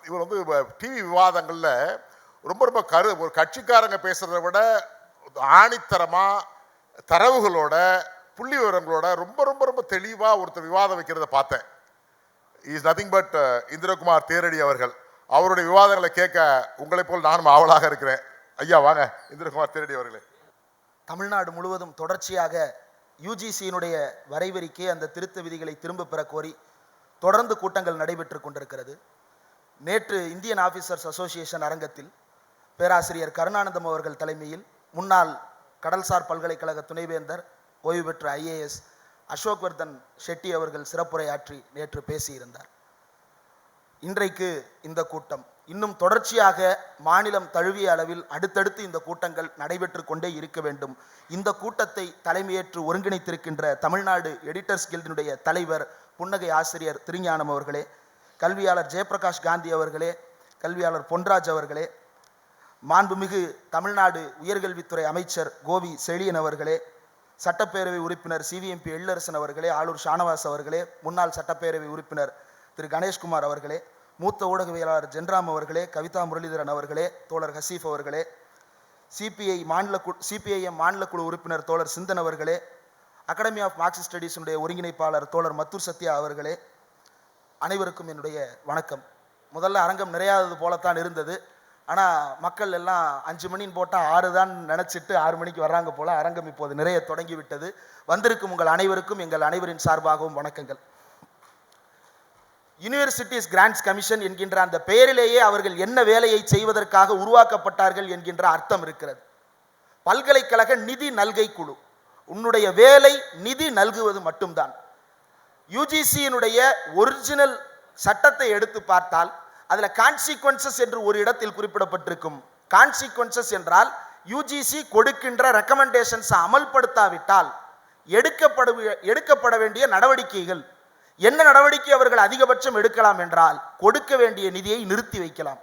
இவர் வந்து டிவி விவாதங்களில் ரொம்ப ரொம்ப ஒரு கட்சிக்காரங்க பேசுறதை விட ஆணித்தரமாக தரவுகளோட புள்ளி விவரங்களோட ரொம்ப ரொம்ப ரொம்ப தெளிவாக ஒருத்தர் விவாதம் வைக்கிறத பார்த்தேன். இஸ் நத்திங் பட் இந்திரகுமார் தேரடி அவர்கள். அவருடைய விவாதங்களை கேட்க உங்களை போல் நானும் ஆவலாக இருக்கிறேன். ஐயா வாங்க இந்திரகுமார் தேரடி அவர்களே. தமிழ்நாடு முழுவதும் தொடர்ச்சியாக யுஜிசியினுடைய வரைவறிக்கை அந்த திருத்த விதிகளை திரும்ப பெற கோரி தொடர்ந்து கூட்டங்கள் நடைபெற்று கொண்டிருக்கிறது. நேற்று இந்தியன் ஆஃபீஸர்ஸ் அசோசியேஷன் அரங்கத்தில் பேராசிரியர் கருணானந்தம் அவர்கள் தலைமையில் முன்னாள் கடல்சார் பல்கலைக்கழக துணைவேந்தர் ஓய்வு பெற்ற IAS அசோக்வர்தன் ஷெட்டி அவர்கள் சிறப்புரையாற்றி நேற்று பேசியிருந்தார். இன்றைக்கு இந்த கூட்டம் இன்னும் தொடர்ச்சியாக மாநிலம் தழுவிய அளவில் அடுத்தடுத்து இந்த கூட்டங்கள் நடைபெற்று கொண்டே இருக்க வேண்டும். இந்த கூட்டத்தை தலைமையேற்று ஒருங்கிணைத்திருக்கின்ற தமிழ்நாடு எடிட்டர்ஸ் கில்டினுடைய தலைவர் புன்னகை ஆசிரியர் திருஞானம் அவர்களே, கல்வியாளர் ஜெயபிரகாஷ் காந்தி அவர்களே, கல்வியாளர் பொன்ராஜ் அவர்களே, மாண்புமிகு தமிழ்நாடு உயர்கல்வித்துறை அமைச்சர் கோவி செழியன் அவர்களே, சட்டப்பேரவை உறுப்பினர் CVMP எழிலரசன் அவர்களே, ஆளூர் ஷானவாஸ் அவர்களே, முன்னாள் சட்டப்பேரவை உறுப்பினர் திரு கணேஷ்குமார் அவர்களே, மூத்த ஊடகவியலாளர் ஜென்ராம் அவர்களே, கவிதா முரளிதரன் அவர்களே, தோழர் ஹசீஃப் அவர்களே, CPIM மாநில குழு உறுப்பினர் தோழர் சிந்தன் அவர்களே, அகாடமி ஆஃப் மார்க்சிஸ்ட் ஸ்டடீஸினுடைய ஒருங்கிணைப்பாளர் தோழர் மத்தூர் சத்யா அவர்களே, அனைவருக்கும் என்னுடைய வணக்கம். முதல்ல அரங்கம் நிறையாதது போலத்தான் இருந்தது. ஆனால் மக்கள் எல்லாம் 5 மணின்னு போட்டால் 6 தான் நினச்சிட்டு 6 மணிக்கு வர்றாங்க போல. அரங்கம் இப்போது நிறைய தொடங்கிவிட்டது. வந்திருக்கும் உங்கள் அனைவருக்கும் எங்கள் அனைவரின் சார்பாகவும் வணக்கங்கள். யூனிவர்சிட்டிஸ் கிராண்ட்ஸ் கமிஷன் என்கின்ற அந்த பெயரிலேயே அவர்கள் என்ன வேலையை செய்வதற்காக உருவாக்கப்பட்டார்கள் என்கின்ற அர்த்தம் இருக்கிறது. பல்கலைக்கழக நிதி நல்கை குழு. உன்னுடைய வேலை நிதி நல்குவது மட்டும்தான். யுஜிசியினுடைய ஒரிஜினல் சட்டத்தை எடுத்து பார்த்தால் அதில் கான்சிக்வன்சஸ் என்று ஒரு இடத்தில் குறிப்பிடப்பட்டிருக்கும். கான்சிக்வன்சஸ் என்றால் யுஜிசி கொடுக்கின்ற ரெக்கமெண்டேஷன்ஸ் அமல்படுத்தாவிட்டால் எடுக்கப்பட வேண்டிய நடவடிக்கைகள். என்ன நடவடிக்கை அவர்கள் அதிகபட்சம் எடுக்கலாம் என்றால் கொடுக்க வேண்டிய நிதியை நிறுத்தி வைக்கலாம்.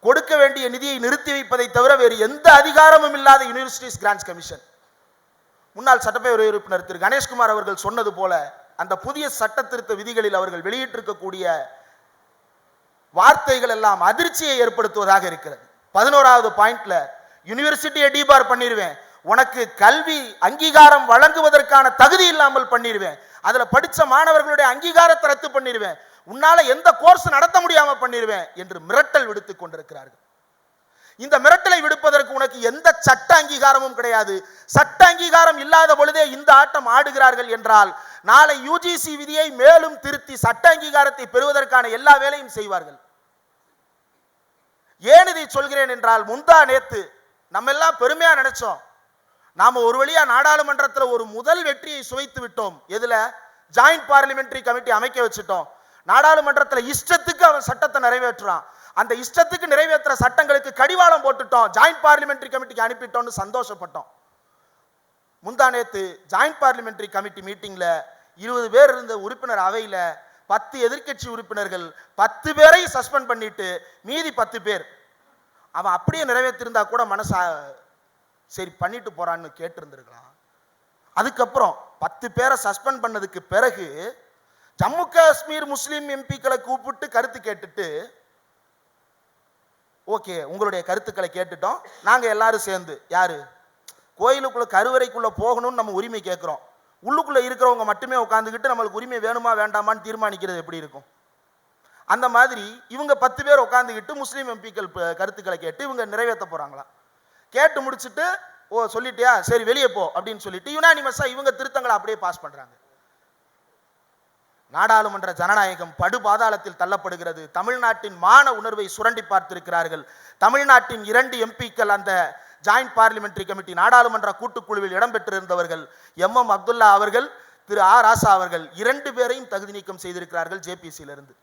கொடுக்க வேண்டிய நிதியை நிறுத்தி வைப்பதை தவிர வேறு எந்த அதிகாரமும் இல்லாத யூனிவர்சிட்டிஸ் கிராண்ட்ஸ் கமிஷன். முன்னாள் சட்டப்பேரவை உறுப்பினர் திரு கணேஷ்குமார் அவர்கள் சொன்னது போல அந்த புதிய சட்ட திருத்த விதிகளில் அவர்கள் வெளியிட்டிருக்கக்கூடிய வார்த்தைகள் எல்லாம் அதிர்ச்சியை ஏற்படுத்துவதாக இருக்கிறது. 11வது பாயிண்ட்ல யூனிவர்சிட்டியை டிபார் பண்ணிடுவேன், உனக்கு கல்வி அங்கீகாரம் வழங்குவதற்கான தகுதி இல்லாமல் பண்ணிடுவேன், அதுல படிச்ச மாணவர்களுடைய அங்கீகாரத்தை ரத்து பண்ணிடுவேன், உன்னால எந்த கோர்ஸ் நடத்த முடியாம பண்ணிடுவேன் என்று மிரட்டல் விடுத்துக் கொண்டிருக்கிறார்கள். இந்த மிரட்டலை விடுப்பதற்கு உனக்கு எந்த சட்ட அங்கீகாரமும் கிடையாது. சட்ட அங்கீகாரம் இல்லாத பொழுதே இந்த ஆட்டம் ஆடுகிறார்கள் என்றால் நாளை யுஜிசி விதியை மேலும் திருத்தி சட்ட அங்கீகாரத்தை பெறுவதற்கான எல்லா வேலையும் செய்வார்கள். ஏன் இதை சொல்கிறேன் என்றால், முந்தா நேத்து நம்ம எல்லாம் பெருமையா நினைச்சோம், நாம ஒரு வழியா நாடாளுமன்றத்தில் ஒரு முதல் வெற்றியை சுவைத்து விட்டோம். எதுல? ஜாயிண்ட் பார்லிமெண்டரி கமிட்டி அமைக்க வச்சுட்டோம். நாடாளுமன்றத்தில் இஷ்டத்துக்கு அவன் சட்டத்தை நிறைவேற்றுறான். அந்த இஷ்டத்துக்கு நிறைவேற்ற சட்டங்களுக்கு கடிவாளம் போட்டுட்டோம், ஜாயிண்ட் பார்லிமெண்டரி கமிட்டிக்கு அனுப்பிட்டோம்னு சந்தோஷப்பட்டோம். முந்தா நேத்து ஜாயிண்ட் பார்லிமெண்டரி கமிட்டி மீட்டிங்ல 20 பேர் இருந்த உறுப்பினர் அவையில 10 எதிர்க்கட்சி உறுப்பினர்கள் 10 பேரை சஸ்பெண்ட் பண்ணிட்டு மீதி 10 பேர் அவன் அப்படியே நிறைவேற்றிருந்தா கூட மனசா சரி பண்ணிட்டு போறான்னு கேட்டு இருந்திருக்கலாம். அதுக்கப்புறம் 10 பேரை சஸ்பெண்ட் பண்ணதுக்கு பிறகு ஜம்மு காஷ்மீர் முஸ்லீம் எம்பிக்களை கூப்பிட்டு கருத்து கேட்டுட்டு, ஓகே உங்களுடைய கருத்துக்களை கேட்டுட்டோம், நாங்க எல்லாரும் சேர்ந்து யாரு கோயிலுக்குள்ள கருவறைக்குள்ள போகணும்னு நம்ம உரிமை கேட்கிறோம், உள்ளுக்குள்ள இருக்கிறவங்க மட்டுமே உட்காந்துக்கிட்டு நம்மளுக்கு உரிமை வேணுமா வேண்டாமான்னு தீர்மானிக்கிறது எப்படி இருக்கும்? அந்த மாதிரி இவங்க 10 பேர் உட்காந்துக்கிட்டு முஸ்லீம் எம்பிக்கள் கருத்துக்களை கேட்டு இவங்க நிறைவேற்ற போறாங்களா? கேட்டு முடிச்சுட்டு ஓ சொல்லிட்டியா சரி வெளியே போ அப்படின்னு சொல்லிட்டு யுனானிமஸா இவங்க திருத்தங்களை அப்படியே பாஸ் பண்றாங்க. நாடாளுமன்ற ஜனநாயகம் படு பாதாளத்தில் தள்ளப்படுகிறது. தமிழ்நாட்டின் மான உணர்வை சுரண்டி பார்த்திருக்கிறார்கள். தமிழ்நாட்டின் 2 எம்பிக்கள் அந்த ஜாயிண்ட் பார்லிமெண்டரி கமிட்டி நாடாளுமன்ற கூட்டுக்குழுவில் இடம்பெற்றிருந்தவர்கள் MM அப்துல்லா அவர்கள், திரு ஆ ராசா அவர்கள் 2 பேரையும் தகுதி நீக்கம் செய்திருக்கிறார்கள் ஜேபிசியிலிருந்து.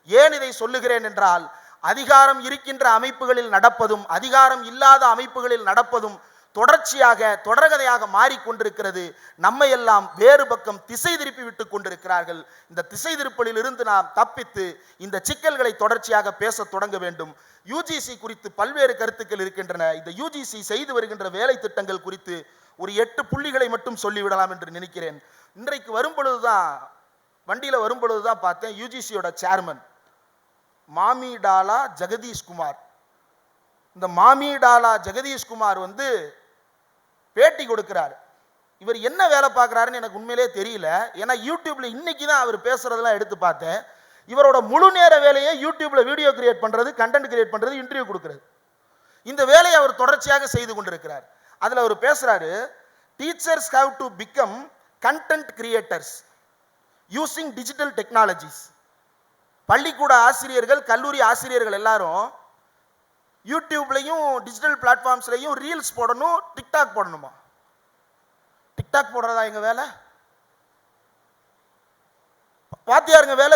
ஏன் இதை சொல்லுகிறேன் என்றால், அதிகாரம் இருக்கின்ற அமைப்புகளில் நடப்பதும் அதிகாரம் இல்லாத அமைப்புகளில் நடப்பதும் தொடர்ச்சியாக தொடர்கதையாக மாறிக்கொண்டிருக்கிறது. நம்மை எல்லாம் வேறு பக்கம் திசை திருப்பி விட்டுக் கொண்டிருக்கிறார்கள். இந்த திசை திருப்பலில் இருந்து நாம் தப்பித்து இந்த சிக்கல்களை தொடர்ச்சியாக பேச தொடங்க வேண்டும். யுஜிசி குறித்து பல்வேறு கருத்துக்கள் இருக்கின்றன. இந்த யுஜிசி செய்து வருகின்ற வேலை திட்டங்கள் குறித்து ஒரு 8 புள்ளிகளை மட்டும் சொல்லிவிடலாம் என்று நினைக்கிறேன். இன்றைக்கு வரும்பொழுதுதான் வண்டியில் வரும்பொழுது தான் பார்த்தேன் யூஜிசியோட சேர்மன் மாமிடாலா ஜெகதீஷ்குமார். இந்த மாமிடாலா ஜெகதீஷ்குமார் வந்து பேட்டி கொடுக்கிறார். இவர் என்ன வேலை பார்க்குறாருன்னு எனக்கு உண்மையிலே தெரியல. ஏன்னா யூடியூப்ல இன்னைக்கு தான் அவர் பேசுறதெல்லாம் எடுத்து பார்த்தேன். இவரோட முழு நேர வேலையை யூடியூப்ல வீடியோ கிரியேட் பண்றது, கண்டென்ட் கிரியேட் பண்றது, இன்டர்வியூ கொடுக்கிறது. இந்த வேலையை அவர் தொடர்ச்சியாக செய்து கொண்டிருக்கிறார். அதுல அவர் பேசுறாரு, teachers have to become content creators using digital technologies. பள்ளிக்கூட ஆசிரியர்கள், கல்லூரி ஆசிரியர்கள் எல்லாரும் யூடியூப்லையும் டிஜிட்டல் பிளாட்ஃபார்ம்ஸ்லையும் ரீல்ஸ் போடணும், டிக்டாக் போடணுமா? டிக்டாக் போடுறதா எங்க வேலை? வாத்தியாருங்க வேலை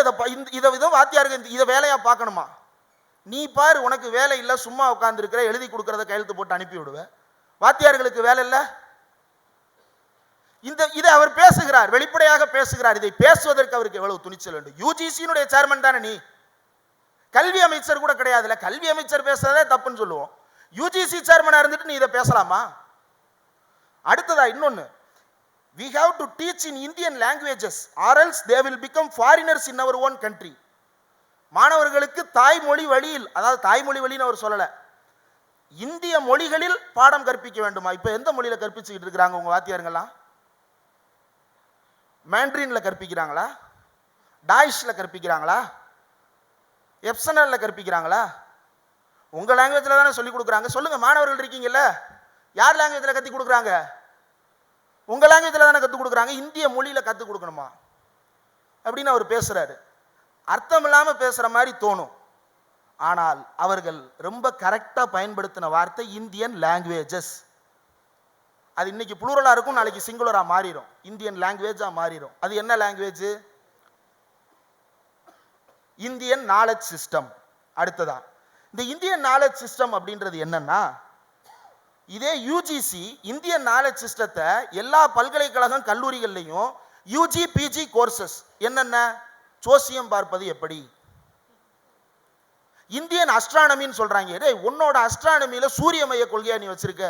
இதை வாத்தியாருங்க இதை வேலையா பார்க்கணுமா? நீ பாரு, உனக்கு வேலை இல்லை, சும்மா உட்கார்ந்து இருக்கிற, எழுதி கொடுக்கறத கையெழுத்து போட்டு அனுப்பி விடுவேன். வாத்தியார்களுக்கு வேலை இல்லை. இதை அவர் பேசுகிறார், வெளிப்படையாக பேசுகிறார். இதை பேசுவதற்கு அவருக்கு எவ்வளவு துணிச்சல் வேண்டும்? யூஜிசியினுடைய சேர்மன் தானே நீ, கல்வி அமைச்சர் கூட கிடையாதுல்ல. கல்வி அமைச்சர் பேசுறதே தப்புன்னு சொல்லுவோம். யூஜிசி சேர்மனா இருந்துட்டு நீ இதை பேசலாமா? அடுத்ததா இன்னொன்னு, we have to teach in Indian languages or else they will become foreigners in our own country. மாணவர்களுக்கு தாய்மொழி வழியில், அதாவது தாய்மொழி வழின்னு அவர் சொல்லல, இந்திய மொழிகளில் பாடம் கற்பிக்க வேண்டுமா? இப்ப எந்த மொழியில கற்பிச்சுக்கிட்டு இருக்கிறாங்க உங்க வாத்தியாருங்கெல்லாம்? மேண்ட்ரின்ல கற்பிக்கிறாங்களா? டாய்ஷ்ல கற்பிக்கிறாங்களா? எப்சனல்ல கற்பிக்கிறாங்களா? உங்க லாங்குவேஜ்ல தானே சொல்லி கொடுக்குறாங்க. சொல்லுங்க, மாணவர்கள் இருக்கீங்கல்ல, யார் லாங்குவேஜ்ல கத்தி கொடுக்குறாங்க? உங்க லாங்குவேஜ்ல தானே கற்றுக் கொடுக்குறாங்க. இந்திய மொழியில கற்றுக் கொடுக்கணுமா அப்படின்னு அவர் பேசுறாரு. அர்த்தம் இல்லாம பேசுற மாதிரி தோணும். ஆனால் அவர்கள் ரொம்ப கரெக்டா பயன்படுத்தின வார்த்தை இந்தியன் லாங்குவேஜஸ். அது இன்னைக்கு புளூரலா இருக்கும், நாளைக்கு சிங்குலரா மாறிடும், இந்தியன் லாங்குவேஜா மாறிடும். அது என்ன லாங்குவேஜ்? Indian knowledge system. அடுத்ததா இந்த இந்தியன் நாலேஜ் சிஸ்டம் அப்படின்றது என்னன்னா, இதே யூஜிசி இந்தியன் நாலேஜ் சிஸ்டத்தை எல்லா பல்கலைக்கழகம் கல்லூரிகள்லையும் யூஜி பிஜி கோர்சஸ் என்னென்ன, ஜோசியம் பார்ப்பது எப்படி, இந்தியன் அஸ்ட்ரானமின்னு சொல்றாங்க. டேய், உன்னோட அஸ்ட்ரானமியில சூரிய மைய கொள்கையா நீ வச்சிருக்க?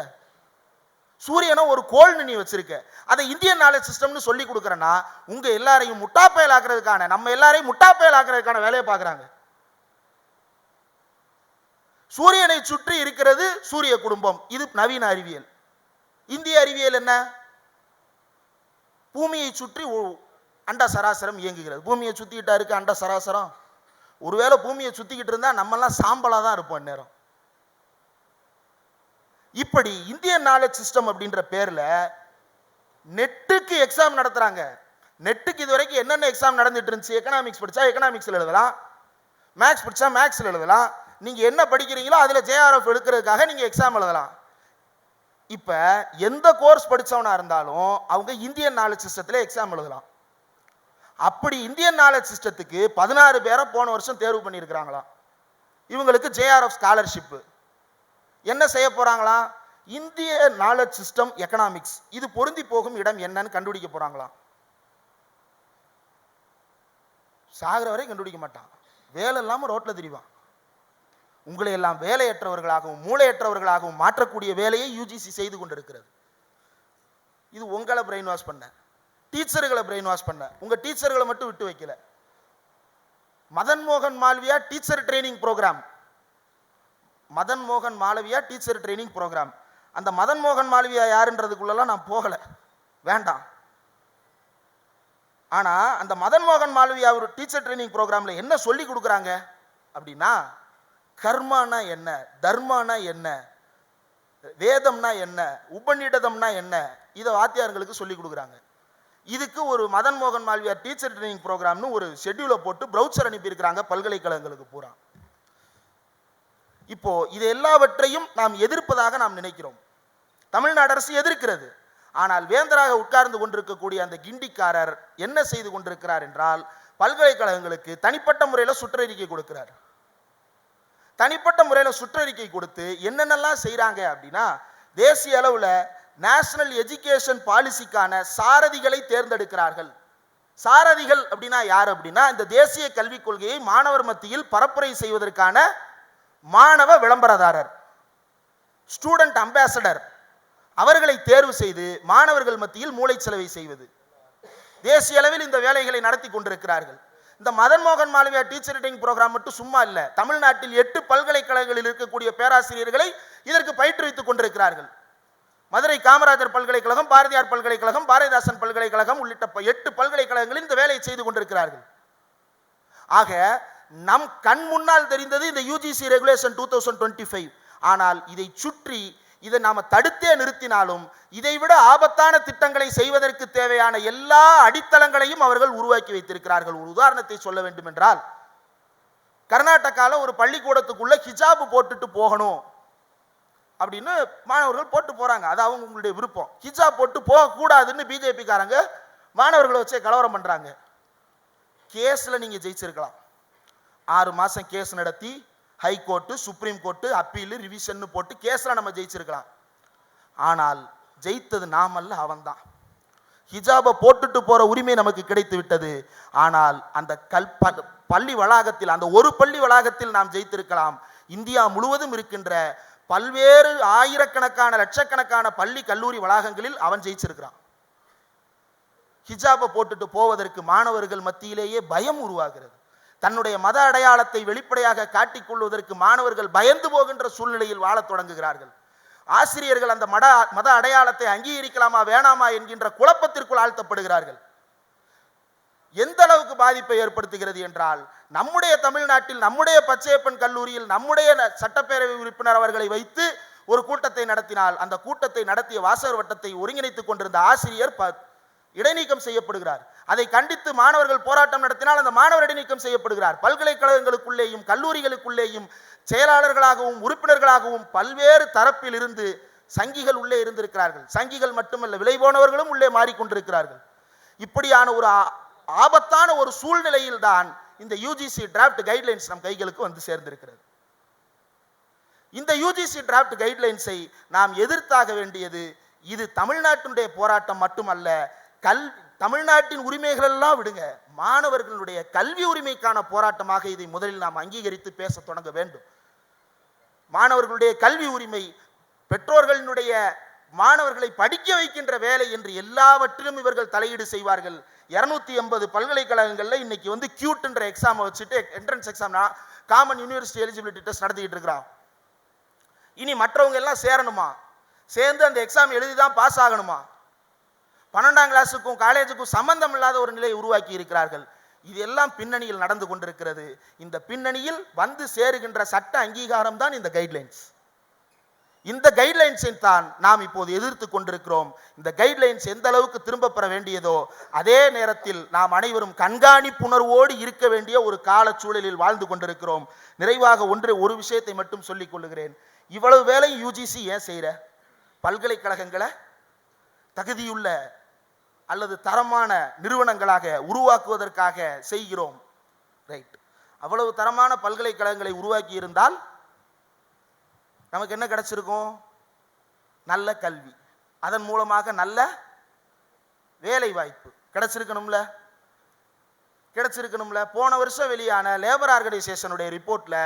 சூரியனை ஒரு கோள்னு நீ வச்சிருக்க. அதை இந்தியன் நாலேஜ் சிஸ்டம்னு சொல்லி கொடுக்குறேன்னா உங்க எல்லாரையும் முட்டாப்பயல் ஆக்குறதுக்கான, நம்ம எல்லாரையும் முட்டாப்பயல் ஆக்குறதுக்கான வேலையை பார்க்குறாங்க. சூரியனை சுற்றி இருக்கிறது சூரிய குடும்பம், இது நவீன அறிவியல். இந்திய அறிவியல் என்ன? பூமியை சுற்றி அண்ட சராசரம் இயங்குகிறது. பூமியை சுத்திக்கிட்டா இருக்கு அண்ட சராசரம். ஒருவேளை பூமியை சுத்திக்கிட்டு இருந்தா நம்மெல்லாம் சாம்பலா தான் இருப்போம் நேரம். இப்படி இந்தியன் நாலேஜ் சிஸ்டம் அப்படின்ற பேர்ல நெட்டுக்கு எக்ஸாம் நடத்துறாங்க. நெட்டுக்கு இதுவரைக்கும் என்னென்ன எக்ஸாம் நடந்துட்டு இருந்துச்சு? எக்கனாமிக்ஸ் படிச்சா எக்கனாமிக்ஸ்ல எழுதலாம், மேக்ஸ் படிச்சா மேக்ஸ்ல எழுதலாம், நீங்க என்ன படிக்கிறீங்களோ அதுல ஜேஆர்எஃப் எடுக்கிறதுக்காக நீங்க எக்ஸாம் எழுதலாம். இப்ப எந்த கோர்ஸ் படிச்சவனா இருந்தாலும் அவங்க இந்தியன் நாலேஜ் சிஸ்டத்துல எக்ஸாம் எழுதலாம். அப்படி இந்தியன் நாலேஜ் சிஸ்டத்துக்கு 16 பேரை போன வருஷம் தேர்வு பண்ணியிருக்கிறாங்களாம். இவங்களுக்கு ஜேஆர்எஃப் ஸ்காலர்ஷிப். என்ன செய்ய போறாங்களா? இந்திய நாலேஜ் சிஸ்டம் எக்கனாமிக்ஸ் இது பொருந்தி போகும் இடம் என்னன்னு கண்டுபிடிக்க போறாங்களாம். சாகிற வரை கண்டுபிடிக்க மாட்டான், வேலை இல்லாம ரோட்ல திரிவான். உங்களை எல்லாம் வேலையற்றவர்களாகவும் மூளையற்றவர்களாகவும் மாற்றக்கூடிய வேலையை யூஜிசி செய்து கொண்டிருக்கிறது. இது உங்களை பிரெயின் வாஷ் பண்ண, டீச்சர்களை பிரெயின் வாஷ் பண்ண. உங்க டீச்சர்களை மட்டும் விட்டு வைக்கல. மதன் மோகன் Malaviya teacher training program, Madan மோகன் மாளவியா டீச்சர் ட்ரைனிங் ப்ரோக்ராம். அந்த மதன் மோகன் மாளவியா யாருன்றதுக்குள்ளலாம் நான் போகல, வேண்டாம். ஆனா அந்த மதன் மோகன் மாளவியா ஒரு டீச்சர் ட்ரைனிங் ப்ரோக்ராம்ல என்ன சொல்லி கொடுக்குறாங்க அப்படின்னா, கர்மானா என்ன, தர்மானா என்ன, வேதம்னா என்ன, உபநிடதம்னா என்ன, இதை வாத்தியார்களுக்கு சொல்லி கொடுக்குறாங்க. இதுக்கு ஒரு மதன் மோகன் மாளவியா டீச்சர் ட்ரைனிங் ப்ரோக்ராம்னு ஒரு ஷெட்யூலை போட்டு ப்ரௌச்சர் அனுப்பியிருக்கிறாங்க பல்கலைக்கழகங்களுக்கு பூரா. இப்போ இது எல்லாவற்றையும் நாம் எதிர்ப்பதாக நாம் நினைக்கிறோம். தமிழ்நாடு அரசு எதிர்க்கிறது. ஆனால் வேந்தராக உட்கார்ந்து கொண்டிருக்கக்கூடிய அந்த கிண்டிக்காரர் என்ன செய்து கொண்டிருக்கிறார் என்றால், பல்கலைக்கழகங்களுக்கு தனிப்பட்ட முறையில் சுற்றறிக்கை கொடுக்கிறார். தனிப்பட்ட முறையில் சுற்றறிக்கை கொடுத்து என்னென்னலாம் செய்கிறாங்க அப்படின்னா, தேசிய அளவில் நேஷனல் எஜுகேஷன் பாலிசிக்கான சாரதிகளை தேர்ந்தெடுக்கிறார்கள். சாரதிகள் அப்படின்னா யார் அப்படின்னா, இந்த தேசிய கல்விக் கொள்கையை மாணவர் மத்தியில் பரப்புரை செய்வதற்கான மாணவ விளம்பரதாரர், ஸ்டூடெண்ட் அம்பாசடர், அவர்களை தேர்வு செய்து மாணவர்கள் மத்தியில் மூளைச்சலவை செய்வது. தேசிய அளவில் இந்த வேலைகளை நடத்தி கொண்டிருக்கிறார்கள். இந்த மதன் மோகன் மாளவியா டீச்சர் ட்ரைனிங் ப்ரோக்ராம் மட்டும் சும்மா இல்ல, தமிழ்நாட்டில் 8 பல்கலைக்கழகங்களில் இருக்கக்கூடிய பேராசிரியர்களை இதற்கு பயிற்றுவித்துக் கொண்டிருக்கிறார்கள். மதுரை காமராஜர் பல்கலைக்கழகம், பாரதியார் பல்கலைக்கழகம், பாரதிதாசன் பல்கலைக்கழகம் உள்ளிட்ட 8 பல்கலைக்கழகங்களில் இந்த வேலையை செய்து கொண்டிருக்கிறார்கள். ஆக நம் கண் முன்னால் தெரிந்தது இந்த யுஜிசி ரெகுலேஷன் 2025. ஆனால் இதை சுற்றி இதை நாம தடுத்தே நிறுத்தினாலும் இதைவிட ஆபத்தான திட்டங்களை செய்வதற்கு தேவையான எல்லா அடித்தளங்களையும் அவர்கள் உருவாக்கி வைத்திருக்கிறார்கள். ஒரு உதாரணத்தை சொல்ல வேண்டும் என்றால், கர்நாடகாவில் ஒரு பள்ளிக்கூடத்துக்குள்ள ஹிஜாப் போட்டுட்டு போகணும் அப்படின்னு மாணவர்கள் போட்டு போறாங்க. அது அவங்களுடைய விருப்பம். ஹிஜாப் போட்டு போகக்கூடாதுன்னு பிஜேபி காரங்க மாணவர்களை வச்சே கலவரம் பண்றாங்க. கேஸ்ல நீங்க ஜெயிச்சிருக்கலாம். 6 மாசம் கேஸ் நடத்தி high court, supreme court, appeal, revision போட்டு கேஸ்ல நம்ம ஜெயிச்சிருக்கலாம். ஆனால் ஜெயித்தது நாமல்ல, அவன்தான். ஹிஜாபை போட்டுட்டு போற உரிமை நமக்கு கிடைத்து விட்டது. ஆனால் அந்த பள்ளி வளாகத்தில், அந்த ஒரு பள்ளி வளாகத்தில் நாம் ஜெயித்திருக்கலாம். இந்தியா முழுவதும் இருக்கின்ற பல்வேறு ஆயிரக்கணக்கான லட்சக்கணக்கான பள்ளி கல்லூரி வளாகங்களில் அவன் ஜெயிச்சிருக்கிறான். ஹிஜாபை போட்டுட்டு போவதற்கு மாணவர்கள் மத்தியிலேயே பயம் உருவாகிறது. தன்னுடைய மத அடையாளத்தை வெளிப்படையாக காட்டிக்கொள்வதற்கு மாணவர்கள் பயந்து போகின்ற சூழ்நிலையில் வாழத் தொடங்குகிறார்கள். ஆசிரியர்கள் அந்த மத அடையாளத்தை அங்கீகரிக்கலாமா வேணாமா என்கின்ற குழப்பத்திற்குள் ஆழ்த்தப்படுகிறார்கள். எந்த அளவுக்கு பாதிப்பை ஏற்படுத்துகிறது என்றால், நம்முடைய தமிழ்நாட்டில் நம்முடைய பச்சையப்பன் கல்லூரியில் நம்முடைய சட்டப்பேரவை உறுப்பினர் அவர்களை வைத்து ஒரு கூட்டத்தை நடத்தினால், அந்த கூட்டத்தை நடத்திய வாசகர் வட்டத்தை ஒருங்கிணைத்துக் கொண்டிருந்த ஆசிரியர் இடைநீக்கம் செய்யப்படுகிறார். அதை கண்டித்து மாணவர்கள் போராட்டம் நடத்தினால் அந்த மாணவர் இடைநீக்கம் செய்யப்படுகிறார். பல்கலைக்கழகங்களுக்குள்ளேயும் கல்லூரிகளுக்குள்ளேயும் செயலாளர்களாகவும் உறுப்பினர்களாகவும் பல்வேறு தரப்பில் இருந்து சங்கிகள் உள்ளே இருந்திருக்கிறார்கள். சங்கிகள் மட்டுமல்ல, விலை போனவர்களும் உள்ளே மாறிக்கொண்டிருக்கிறார்கள். இப்படியான ஒரு ஆபத்தான ஒரு சூழ்நிலையில் தான் இந்த யுஜிசி டிராஃப்ட் கைட்லைன்ஸ் நம் கைகளுக்கு வந்து சேர்ந்திருக்கிறது. இந்த யுஜிசி டிராஃப்ட் கைட்லைன்ஸை நாம் எதிர்த்தாக வேண்டியது இது தமிழ்நாட்டினுடைய போராட்டம் மட்டுமல்ல. தமிழ்நாட்டின் உரிமைகள் எல்லாம் விடுங்க, மாணவர்களுடைய கல்வி உரிமைக்கான போராட்டமாக இதை முதலில் நாம் அங்கீகரித்து பேச தொடங்க வேண்டும். மாணவர்களுடைய கல்வி உரிமை, பெற்றோர்களினுடைய மாணவர்களை படிக்க வைக்கின்ற வேலை என்று எல்லாவற்றிலும் இவர்கள் தலையீடு செய்வார்கள். 280 பல்கலைக்கழகங்கள்ல இன்னைக்கு வந்து கியூட்ன்ற எக்ஸாம் வச்சுட்டு entrance exam, common university eligibility test நடத்திட்டு இருக்கிறான். இனி மற்றவங்க எல்லாம் சேரணுமா, சேர்ந்து அந்த எக்ஸாம் எழுதி தான் பாஸ் ஆகணுமா? 12ஆம் கிளாஸுக்கும் காலேஜுக்கும் சம்பந்தம் இல்லாத ஒரு நிலையை உருவாக்கி இருக்கிறார்கள். இது எல்லாம் பின்னணியில் நடந்து கொண்டிருக்கிறது. இந்த பின்னணியில் வந்து சேருகின்ற சட்ட அங்கீகாரம் தான் இந்த கைட்லைன்ஸ். இந்த கைட்லைன்ஸை தான் நாம் இப்போது எதிர்த்து கொண்டிருக்கிறோம். இந்த கைட்லைன்ஸ் எந்த அளவுக்கு திரும்ப பெற வேண்டியதோ அதே நேரத்தில் நாம் அனைவரும் கண்காணிப்புணர்வோடு இருக்க வேண்டிய ஒரு கால சூழலில் வாழ்ந்து கொண்டிருக்கிறோம். நிறைவாக ஒரு விஷயத்தை மட்டும் சொல்லிக் கொள்ளுகிறேன். இவ்வளவு வேலை யுஜிசி ஏன் செய்யற? பல்கலைக்கழகங்களை தகுதியுள்ள அல்லது தரமான நிறுவனங்களாக உருவாக்குவதற்காக செய்கிறோம். ரைட். அவ்வளவு தரமான பல்கலைக்கழகங்களை உருவாக்கி இருந்தால் நமக்கு என்ன கிடைச்சிருக்கும்? நல்ல கல்வி, அதன் மூலமாக நல்ல வேலை வாய்ப்பு கிடைச்சிருக்கணும்ல. போன வருஷம் வெளியான லேபர் ஆர்கனைசேஷனுடைய ரிப்போர்ட்ல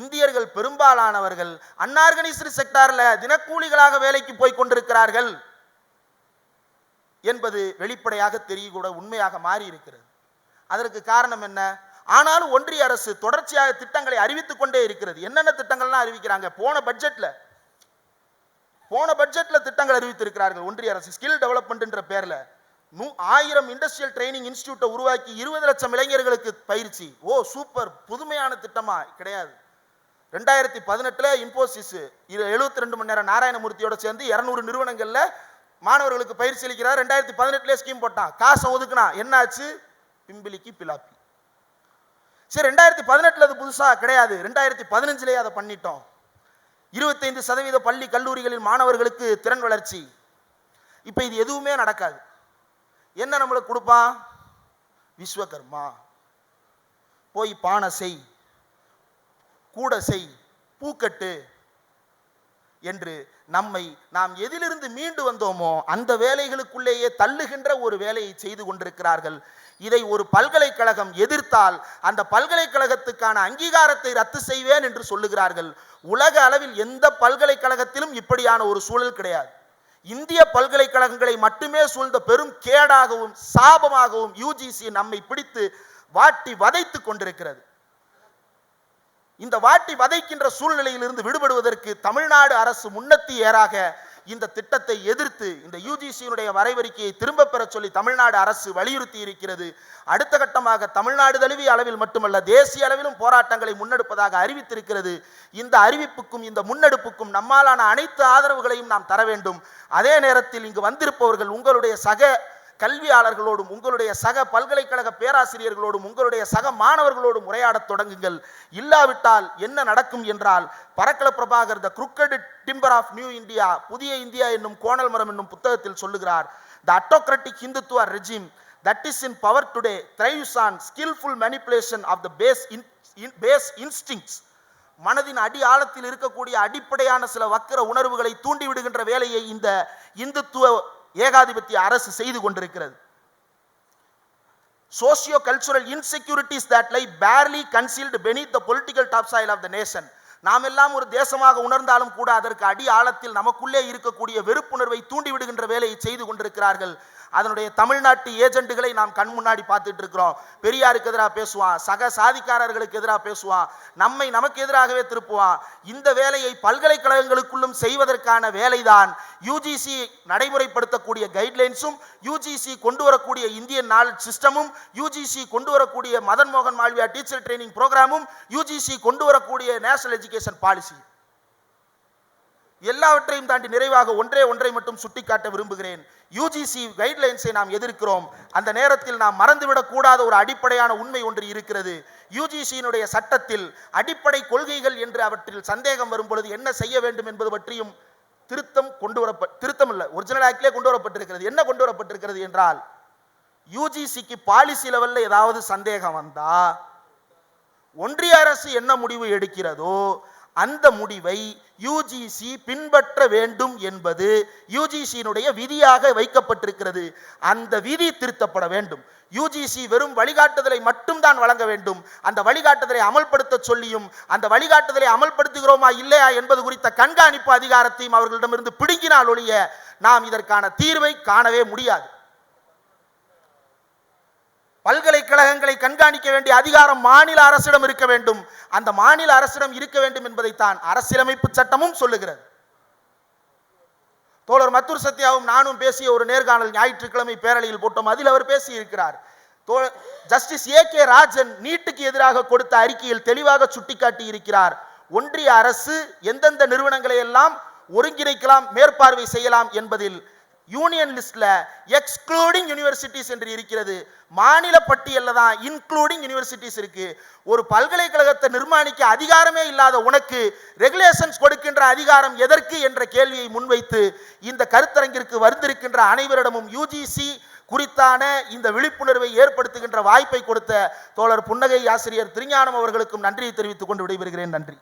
இந்தியர்கள் பெரும்பாலானவர்கள் அன்ஆர்கனைஸ்டு செக்டார்ல தினக்கூலிகளாக வேலைக்கு போய் கொண்டிருக்கிறார்கள் என்பது வெளிப்படையாக தெரியக்கூட உண்மையாக மாறி இருக்கிறது. அதற்கு காரணம் என்ன? ஆனாலும் ஒன்றிய அரசு தொடர்ச்சியாக திட்டங்களை அறிவித்துக் கொண்டே இருக்கிறது. என்னென்ன திட்டங்கள்லாம் அறிவிக்கிறாங்க? போன பட்ஜெட்ல திட்டங்கள் அறிவித்திருக்கிறார்கள் ஒன்றிய அரசு. ஸ்கில் டெவலப்மெண்ட் என்ற பேர்ல 1000 இண்டஸ்ட்ரியல் ட்ரைனிங் இன்ஸ்டிடியூட்டை உருவாக்கி 20 லட்சம் இளைஞர்களுக்கு பயிற்சி. ஓ சூப்பர், புதுமையான திட்டமா? கிடையாது. 2018 இன்போசிஸ் 72 மணி நேரம் நாராயணமூர்த்தியோட சேர்ந்து 200 நிறுவனங்கள்ல மாணவர்களுக்கு பயிற்சி அளிக்கிறார். 2018 ஸ்கீம் போட்டான், காசை ஒதுக்குனா என்னாச்சு? பிம்பிலிக்கு பிலாப்பி. சரி, 2018 அது புதுசா கிடையாது, 2015 அதை பண்ணிட்டோம். 25% பள்ளி கல்லூரிகளில் மாணவர்களுக்கு திறன் வளர்ச்சி. இப்ப இது எதுவுமே நடக்காது. என்ன நம்மளுக்கு கொடுப்பான்? விஸ்வகர்மா, போய் பானை செய், கூட செய், பூக்கட்டு என்று நாம் எதிலிருந்து மீண்டு வந்தோமோ அந்த வேலைகளுக்குள்ளேயே தள்ளுகின்ற ஒரு வேலையை செய்து கொண்டிருக்கிறார்கள். இதை ஒரு பல்கலைக்கழகம் எதிர்த்தால் அந்த பல்கலைக்கழகத்துக்கான அங்கீகாரத்தை ரத்து செய்வேன் என்று சொல்லுகிறார்கள். உலக அளவில் எந்த பல்கலைக்கழகத்திலும் இப்படியான ஒரு சூழல் கிடையாது. இந்திய பல்கலைக்கழகங்களை மட்டுமே சூழ்ந்த பெரும் கேடாகவும் சாபமாகவும் யுஜிசி நம்மை பிடித்து வாட்டி வதைத்து கொண்டிருக்கிறது. இந்த வாட்டி வதைக்கின்ற சூழ்நிலையிலிருந்து விடுபடுவதற்கு தமிழ்நாடு அரசு முன்னத்தி ஏறாக இந்த திட்டத்தை எதிர்த்து இந்த யுஜிசியினுடைய வரைவறிக்கையை திரும்ப பெற சொல்லி தமிழ்நாடு அரசு வலியுறுத்தி இருக்கிறது. அடுத்த கட்டமாக தமிழ்நாடு தழுவிய அளவில் மட்டுமல்ல, தேசிய அளவிலும் போராட்டங்களை முன்னெடுப்பதாக அறிவித்திருக்கிறது. இந்த அறிவிப்புக்கும் இந்த முன்னெடுப்புக்கும் நம்மாலான அனைத்து ஆதரவுகளையும் நாம் தர வேண்டும். அதே நேரத்தில் இங்கு வந்திருப்பவர்கள் உங்களுடைய சக கல்வியாளர்களோடும் உங்களுடைய சக பல்கலைக்கழக பேராசிரியர்களோடும் உங்களுடைய சக மாணவர்களோடும் உரையாடத் தொடங்குங்கள். இல்லாவிட்டால் என்ன நடக்கும் என்றால், பரக்கல பிரபாகர் த crooked timber of new India, புதிய இந்தியா என்னும் கோணல் மரம் என்னும் புத்தகத்தில் சொல்லுகிறார், the autocratic Hindutva regime that is in power today thrives on skillful manipulation of the base instincts. மனதின் அடி ஆழத்தில் இருக்கக்கூடிய அடிப்படையான சில வக்கிர உணர்வுகளை தூண்டிவிடுகின்ற வேலையை இந்த இந்துத்துவ ஏகாதிபத்திய அரசு செய்து கொண்டிருக்கிறது. Socio cultural insecurities that lie barely concealed beneath the political topsoil of the nation. நாம் எல்லாம் ஒரு தேசமாக உணர்ந்தாலும் கூட அதற்கு அடி ஆழத்தில் நமக்குள்ளே இருக்கக்கூடிய வெறுப்புணர்வை தூண்டிவிடுகின்ற வேலையை செய்து கொண்டிருக்கிறார்கள். அதனுடைய தமிழ்நாட்டு ஏஜெண்டுகளை நாம் கண் முன்னாடி பார்த்துட்டு இருக்கிறோம். பெரியாருக்கு எதிராக பேசுவான், சக சாதிக்காரர்களுக்கு எதிராக பேசுவான், நம்மை நமக்கு எதிராகவே திருப்புவான். இந்த வேலையை பல்கலைக்கழகங்களுக்குள்ளும் செய்வதற்கான வேலைதான் யுஜிசி நடைமுறைப்படுத்தக்கூடிய கைட்லைன்ஸும், யுஜிசி கொண்டு வரக்கூடிய இந்தியன் நாலேஜ் சிஸ்டமும், யுஜிசி கொண்டு வரக்கூடிய மதன் மோகன் மால்வியா டீச்சர் ட்ரைனிங் ப்ரோக்ராமும், யுஜிசி கொண்டு வரக்கூடிய நேஷனல் எஜுகேஷன் பாலிசி. எல்லாவற்றையும் தாண்டி நிறைவாக ஒன்றை மட்டும் சுட்டிக்காட்ட விரும்புகிறேன். யுஜிசி கைட்லைன்ஸை நாம் எதிர்க்கிறோம். அந்த நேரத்தில் நாம் மறந்துவிடக் கூடாத ஒரு அடிப்படையான உண்மை ஒன்று இருக்கிறது. யுஜிசியினுடைய சட்டத்தில் அடிப்படை கொள்கைகள் என்று அவற்றில் சந்தேகம் வரும் பொழுது என்ன செய்ய வேண்டும் என்பது பற்றியும் திருத்தம் இல்ல, ஒரிஜினல் ஆக்ட்லேயே கொண்டு வரப்பட்டிருக்கிறது. என்ன கொண்டு வரப்பட்டிருக்கிறது என்றால், யுஜிசிக்கு பாலிசி லெவல்ல ஏதாவது சந்தேகம் வந்தா ஒன்றிய அரசு என்ன முடிவு எடுக்கிறதோ அந்த முடிவை யுஜிசி பின்பற்ற வேண்டும் என்பது யுஜிசியினுடைய விதியாக வைக்கப்பட்டிருக்கிறது. அந்த விதி திருத்தப்பட வேண்டும். யுஜிசி வெறும் வழிகாட்டுதலை மட்டும்தான் வழங்க வேண்டும். அந்த வழிகாட்டுதலை அமல்படுத்த சொல்லியும் அந்த வழிகாட்டுதலை அமல்படுத்துகிறோமா இல்லையா என்பது குறித்த கண்காணிப்பு அதிகாரத்தையும் அவர்களிடமிருந்து பிடுங்கினால் ஒழிய நாம் இதற்கான தீர்வை காணவே முடியாது. பல்கலைக்கழகங்களை கண்காணிக்க வேண்டிய அதிகாரம் மாநில அரசிடம் இருக்க வேண்டும். அந்த மாநில அரசிடம் இருக்க வேண்டும் என்பதைத்தான் அரசியலமைப்பு சட்டமும் சொல்லுகிறது. தோழர் மத்தூர் சத்யாவும் நானும் பேசிய ஒரு நேர்காணல் ஞாயிற்றுக்கிழமை பேரலையில் போட்டோம். அதில் அவர் பேசி இருக்கிறார். Justice AK. ராஜன் நீட்டுக்கு எதிராக கொடுத்த அறிக்கையில் தெளிவாக சுட்டிக்காட்டி இருக்கிறார். ஒன்றிய அரசு எந்தெந்த நிறுவனங்களை எல்லாம் ஒருங்கிணைக்கலாம், மேற்பார்வை செய்யலாம் என்பதில் யூனியன் லிஸ்ட்ல எக்ஸ்க்ளூடிங் யூனிவர்சிட்டிஸ் என்று இருக்கிறது. மாநில பட்டியல்ல தான் இன்க்ளூடிங் யூனிவர்சிட்டிஸ் இருக்கு. ஒரு பல்கலைக்கழகத்தை நிர்மாணிக்க அதிகாரமே இல்லாத உனக்கு ரெகுலேஷன்ஸ் கொடுக்கின்ற அதிகாரம் எதற்கு என்ற கேள்வியை முன்வைத்து இந்த கருத்தரங்கிற்கு வந்திருக்கின்ற அனைவரிடமும் யுஜிசி குறித்தான இந்த விழிப்புணர்வை ஏற்படுத்துகின்ற வாய்ப்பை கொடுத்த தோழர் புன்னகை ஆசிரியர் திருஞானம் அவர்களுக்கும் நன்றியை தெரிவித்துக் கொண்டு விடைபெறுகிறேன். நன்றி.